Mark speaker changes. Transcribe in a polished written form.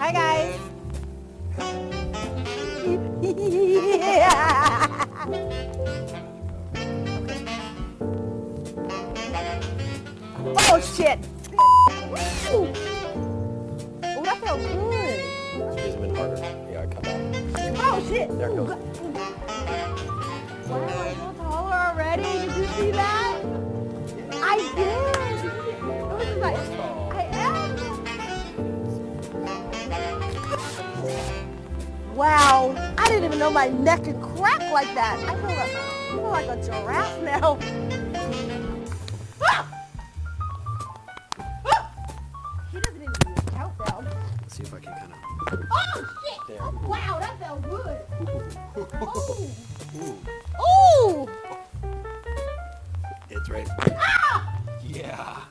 Speaker 1: Bye, guys. Oh, shit. Ooh. Oh, that felt good.
Speaker 2: Squeeze them in harder. Yeah, come out.
Speaker 1: Oh, shit.
Speaker 2: There it goes.
Speaker 1: Wow, I feel taller already. Did you see that? I did. It was like, I am. Wow, I didn't even know my neck could crack like that. I feel like a giraffe now. Ah! Ah! He doesn't even do a countdown.
Speaker 2: Let's see if I can kind of.
Speaker 1: Oh, shit.
Speaker 2: There.
Speaker 1: Oh, wow, that felt good.
Speaker 2: Ooh.
Speaker 1: Oh.
Speaker 2: It's right.
Speaker 1: Ah!
Speaker 2: Yeah.